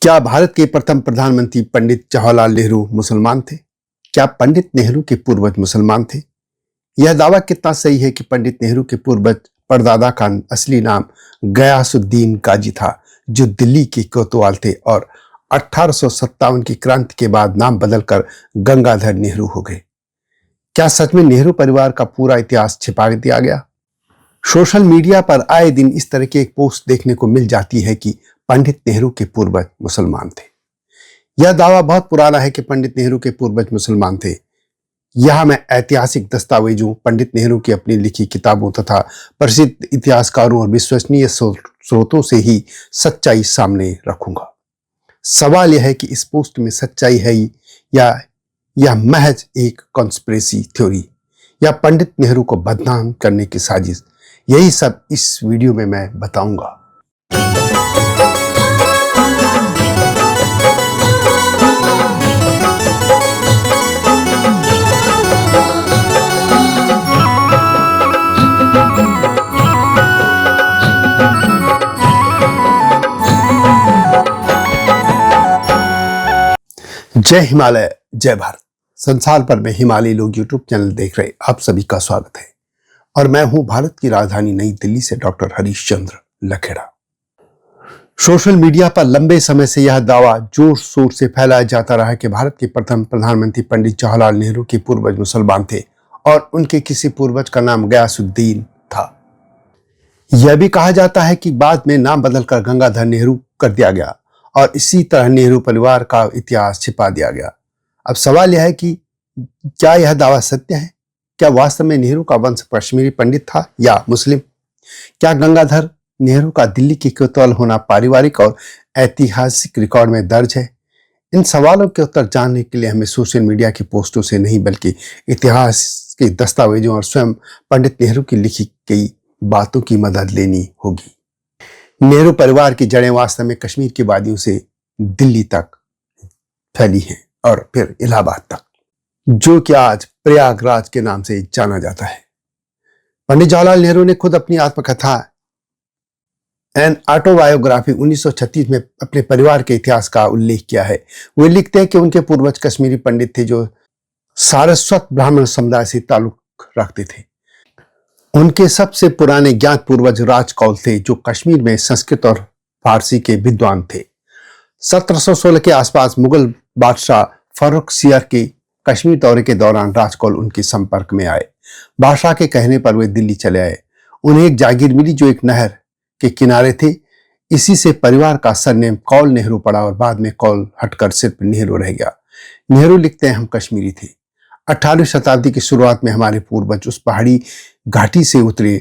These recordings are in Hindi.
क्या भारत के प्रथम प्रधानमंत्री पंडित जवाहरलाल नेहरू मुसलमान थे? क्या पंडित नेहरू के पूर्वज मुसलमान थे? यह दावा कितना सही है कि पंडित नेहरू के पूर्वज परदादा का असली नाम गयासुद्दीन काजी था, जो दिल्ली के कोतवाल थे और 1857 की क्रांति के बाद नाम बदलकर गंगाधर नेहरू हो गए? क्या सच में नेहरू परिवार का पूरा इतिहास छिपा दिया गया? सोशल मीडिया पर आए दिन इस तरह की एक पोस्ट देखने को मिल जाती है कि पंडित नेहरू के पूर्वज मुसलमान थे। यह दावा बहुत पुराना है कि पंडित नेहरू के पूर्वज मुसलमान थे। यह मैं ऐतिहासिक दस्तावेजों, पंडित नेहरू की अपनी लिखी किताबों तथा प्रसिद्ध इतिहासकारों और विश्वसनीय स्रोतों से ही सच्चाई सामने रखूंगा। सवाल यह है कि इस पोस्ट में सच्चाई है या यह महज एक कॉन्स्पिरेसी थ्योरी या पंडित नेहरू को बदनाम करने की साजिश। यही सब इस वीडियो में मैं बताऊंगा। जय हिमालय, जय भारत। संसार भर में हिमालय लोग यूट्यूब चैनल देख रहे आप सभी का स्वागत है और मैं हूं भारत की राजधानी नई दिल्ली से doctor Harish Chandra Lakhera. Social media पर लंबे समय से यह दावा जोर शोर से फैलाया जाता रहा कि भारत के प्रथम प्रधानमंत्री पंडित जवाहरलाल नेहरू के पूर्वज मुसलमान थे और उनके किसी पूर्वज का नाम गयासुद्दीन था। यह भी कहा जाता है कि बाद में नाम बदलकर गंगाधर नेहरू कर दिया गया और इसी तरह नेहरू परिवार का इतिहास छिपा दिया गया। अब सवाल यह है कि क्या यह दावा सत्य है? क्या वास्तव में नेहरू का वंश कश्मीरी पंडित था या मुस्लिम? क्या गंगाधर नेहरू का दिल्ली के कोतवाल होना पारिवारिक और ऐतिहासिक रिकॉर्ड में दर्ज है? इन सवालों के उत्तर जानने के लिए हमें सोशल मीडिया की पोस्टों से नहीं बल्कि इतिहास के दस्तावेजों और स्वयं पंडित नेहरू की लिखी गई बातों की मदद लेनी होगी। नेहरू परिवार की जड़ें वास्तव में कश्मीर की वादियों से दिल्ली तक फैली हैं और फिर इलाहाबाद तक, जो कि आज प्रयागराज के नाम से जाना जाता है। पंडित जवाहरलाल नेहरू ने खुद अपनी आत्मकथा एन ऑटोबायोग्राफी 1936 में अपने परिवार के इतिहास का उल्लेख किया है। वे लिखते हैं कि उनके पूर्वज कश्मीरी पंडित थे जो सारस्वत ब्राह्मण समुदाय से ताल्लुक रखते थे। उनके सबसे पुराने ज्ञात पूर्वज राजकौल थे, जो कश्मीर में संस्कृत और फारसी के विद्वान थे। 1716 के आसपास मुगल बादशाह फर्रुखसियर के कश्मीर दौरे के दौरान राजकौल उनके संपर्क में आए। बादशाह के कहने पर वे दिल्ली चले आए। उन्हें एक जागीर मिली जो एक नहर के किनारे थे। इसी से परिवार का सरनेम कौल नेहरू पड़ा और बाद में कौल हटकर सिर्फ नेहरू रह गया। नेहरू लिखते हैं, हम कश्मीरी थे। 18वीं शताब्दी की शुरुआत में हमारे पूर्वज उस पहाड़ी घाटी से उतरे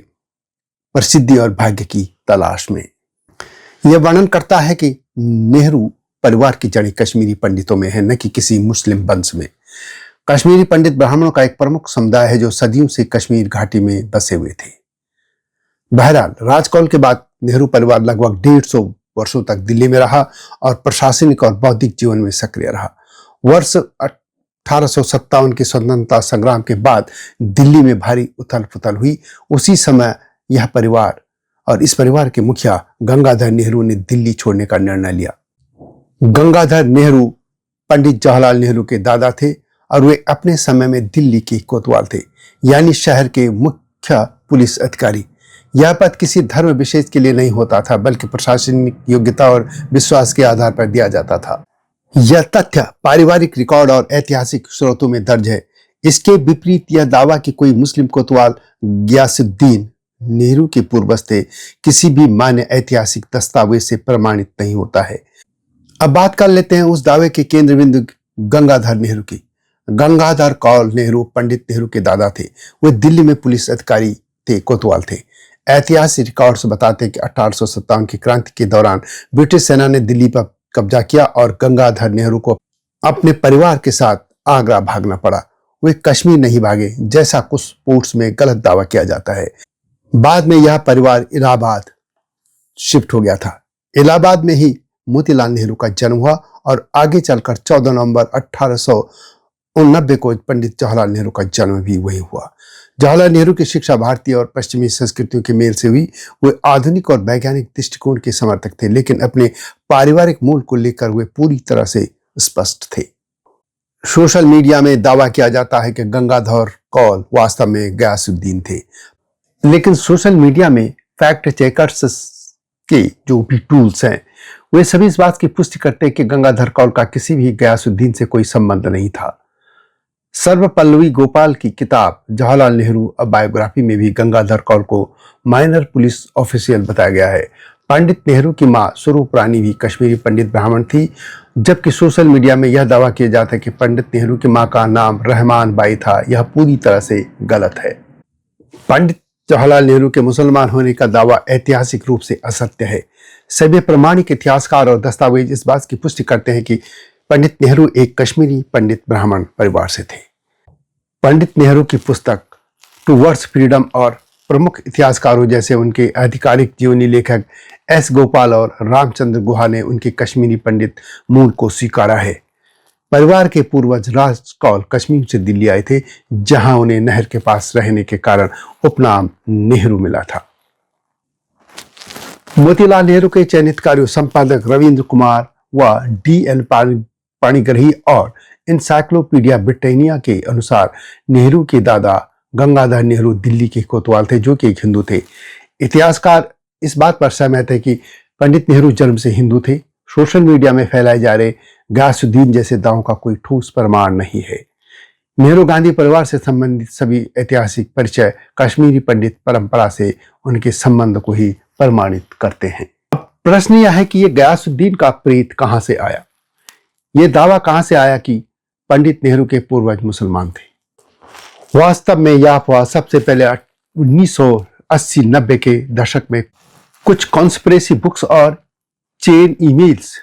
प्रसिद्धि और भाग्य की तलाश में। यह वर्णन करता है कि नेहरू परिवार की जड़ें कश्मीरी पंडितों में है, न कि किसी मुस्लिम वंश में। कश्मीरी पंडित ब्राह्मणों का एक प्रमुख समुदाय है जो सदियों से कश्मीर घाटी में बसे हुए थे। बहरहाल, राजकौल के बाद नेहरू परिवार लगभग 150 वर्षों तक दिल्ली में रहा और प्रशासनिक और बौद्धिक जीवन में सक्रिय रहा। वर्ष 1857 के स्वतंत्रता संग्राम के बाद दिल्ली में भारी उथल पुथल हुई। उसी समय यह परिवार और इस परिवार के मुखिया गंगाधर नेहरू ने दिल्ली छोड़ने का निर्णय लिया। गंगाधर नेहरू पंडित जवाहरलाल नेहरू के दादा थे और वे अपने समय में दिल्ली के कोतवाल थे, यानी शहर के मुख्य पुलिस अधिकारी। यह पद किसी धर्म विशेष के लिए नहीं होता था, बल्कि प्रशासनिक योग्यता और विश्वास के आधार पर दिया जाता था। यह तथ्य पारिवारिक रिकॉर्ड और ऐतिहासिक स्रोतों में दर्ज है। इसके विपरीत यह दावा कि कोई मुस्लिम कोतवाल गयासुद्दीन नेहरू के पूर्वज थे किसी भी मान्य ऐतिहासिक दस्तावेज से प्रमाणित नहीं होता है। अब बात कर लेते हैं उस दावे के केंद्र बिंदु गंगाधर नेहरू की। गंगाधर कौल नेहरू पंडित नेहरू के दादा थे। वे दिल्ली में पुलिस अधिकारी थे, कोतवाल थे। ऐतिहासिक रिकॉर्ड्स बताते हैं कि 1857 की क्रांति के दौरान ब्रिटिश सेना ने दिल्ली पर कब्जा किया और गंगाधर नेहरू को अपने परिवार के साथ आगरा भागना पड़ा। वे कश्मीर नहीं भागे, जैसा कुछ पोस्ट्स में गलत दावा किया जाता है। बाद में यह परिवार इलाहाबाद शिफ्ट हो गया था। इलाहाबाद में ही मोतीलाल नेहरू का जन्म हुआ और आगे चलकर 14 नवंबर 1889 को पंडित जवाहरलाल नेहरू का जन्म भी वही हुआ। जवाहरलाल नेहरू की शिक्षा भारतीय और पश्चिमी संस्कृतियों के मेल से हुई। वे आधुनिक और वैज्ञानिक दृष्टिकोण के समर्थक थे, लेकिन अपने पारिवारिक मूल को लेकर वे पूरी तरह से स्पष्ट थे। सोशल मीडिया में दावा किया जाता है कि गंगाधर कौल वास्तव में गयासुद्दीन थे, लेकिन सोशल मीडिया में फैक्ट चेकर्स के जो भी टूल्स हैं वे सभी इस बात की पुष्टि करते हैं कि गंगाधर कौल का किसी भी गयासुद्दीन से कोई संबंध नहीं था। सर्वपल्लवी गोपाल की किताब जवाहरलाल नेहरू अ बायोग्राफी में भी गंगाधर कौल को माइनर पुलिस ऑफिशियल बताया गया है। पंडित नेहरू की मां स्वरूप रानी भी कश्मीरी पंडित ब्राह्मण थी, जबकि सोशल मीडिया में यह दावा किया जाता है कि पंडित नेहरू की मां का नाम रहमान बाई था। यह पूरी तरह से गलत है। पंडित जवाहरलाल नेहरू के मुसलमान होने का दावा ऐतिहासिक रूप से असत्य है। सभी प्रमाणिक इतिहासकार और दस्तावेज इस बात की पुष्टि करते हैं कि पंडित नेहरू एक कश्मीरी पंडित ब्राह्मण परिवार से थे। पंडित नेहरू की पुस्तक टूवर्ड्स फ्रीडम और प्रमुख इतिहासकारों जैसे उनके आधिकारिक जीवनी लेखक एस गोपाल और रामचंद्र गुहा ने उनके कश्मीरी पंडित मूल को स्वीकारा है। परिवार के पूर्वज राज कौल कश्मीर से दिल्ली आए थे, जहां उन्हें नहर के पास रहने के कारण उपनाम नेहरू मिला था। मोतीलाल नेहरू के चयनित कार्यों संपादक रविंद्र कुमार व D.L. पाणिग्रही और इंसाइक्लोपीडिया ब्रिटानिया के अनुसार नेहरू के दादा गंगाधर नेहरू दिल्ली के कोतवाल थे, जो कि एक हिंदू थे। इतिहासकार इस बात पर सहमत है कि पंडित नेहरू जन्म से हिंदू थे। सोशल मीडिया में फैलाए जा रहे गयासुद्दीन जैसे दावों का कोई ठोस प्रमाण नहीं है। नेहरू गांधी परिवार से संबंधित सभी ऐतिहासिक परिचय कश्मीरी पंडित परंपरा से उनके संबंध को ही प्रमाणित करते हैं। प्रश्न यह है कि ये गयासुद्दीन का प्रेत कहां से आया? ये दावा कहां से आया कि पंडित नेहरू के पूर्वज मुसलमान थे? वास्तव में यह अफवाह सबसे पहले 1980-90 के दशक में कुछ कॉन्स्पिरेसी बुक्स और chain emails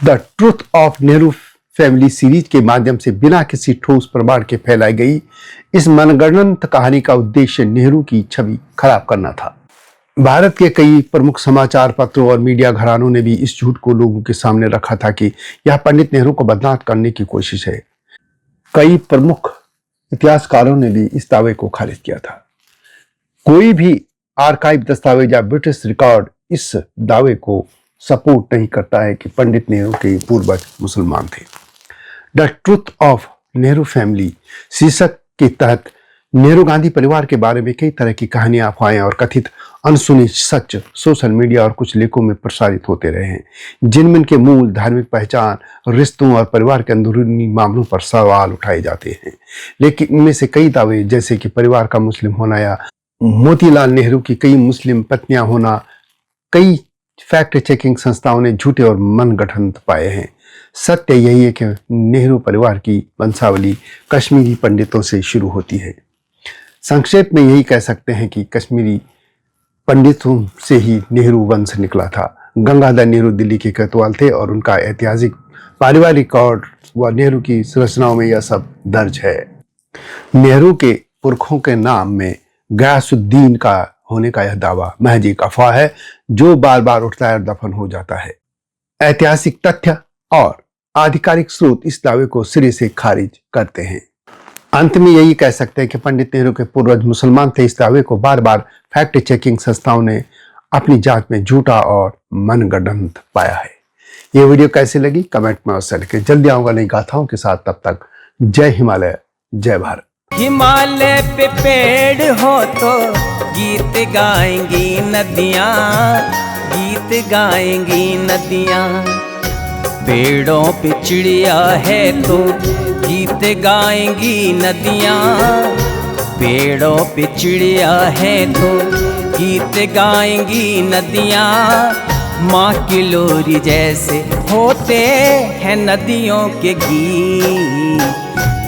the truth of Nehru family series के माध्यम से बिना किसी ठोस प्रमाण के फैलाई गई। इस मनगढ़ंत कहानी का उद्देश्य नेहरू की छवि खराब करना था। भारत के कई प्रमुख समाचार पत्रों और मीडिया घरानों ने भी इस झूठ को लोगों के सामने रखा था कि यह पंडित नेहरू को बदनाम करने की कोशिश है। कई प्रमुख इतिहासकारों ने भी इस दावे को खारिज किया था। कोई भी आर्काइव दस्तावेज या ब्रिटिश रिकॉर्ड इस दावे को सपोर्ट नहीं करता है कि पंडित नेहरू के पूर्वज मुसलमान थे। The truth of Nehru family शीर्षक के तहत नेहरू गांधी परिवार के बारे में कई तरह की कहानियां, अफवाहें और कथित अनसुनी सच सोशल मीडिया और कुछ लेखों में प्रसारित होते रहे हैं, जिनमें इनके मूल, धार्मिक पहचान, रिश्तों और परिवार के अंदरूनी मामलों पर सवाल उठाए जाते हैं। लेकिन इनमें से कई दावे, जैसे कि परिवार का मुस्लिम होना या मोतीलाल नेहरू की कई मुस्लिम पत्नियां होना, कई फैक्ट चेकिंग संस्थाओं ने झूठे और मनगढ़ंत पाए हैं। सत्य यही है कि नेहरू परिवार की वंशावली कश्मीरी पंडितों से शुरू होती है। संक्षेप में यही कह सकते हैं कि कश्मीरी पंडितों से ही नेहरू वंश निकला था। गंगाधर नेहरू दिल्ली के कोतवाल थे और उनका ऐतिहासिक पारिवारिक रिकॉर्ड व नेहरू की रचनाओं में यह सब दर्ज है। नेहरू के पुरखों के नाम में गयासुद्दीन का होने का यह दावा महज एक अफवाह है, जो बार बार उठता है और दफन हो जाता है। ऐतिहासिक तथ्य और आधिकारिक स्रोत इस दावे को सिरे से खारिज करते हैं। अंत में यही कह सकते हैं कि पंडित नेहरू के पूर्वज मुसलमान थे। इस दावे को बार बार फैक्ट चेकिंग संस्थाओं ने अपनी जांच में झूठा और मनगढ़ंत पाया है। ये वीडियो कैसी लगी कमेंट में अवश्य लिखें। जल्दी आऊंगा नई गाथाओं के साथ, तब तक जय हिमालय, जय भारत। हिमालय पे पेड़ हो तो गीत गाएंगी नदियाँ, गीत गाएंगी नदियाँ। पेड़ों पे चिड़िया है तो गीत गाएंगी नदियाँ, पेड़ों पे चिड़िया है तो गीत गाएंगी नदियाँ। माँ की लोरी जैसे होते हैं नदियों के गीत।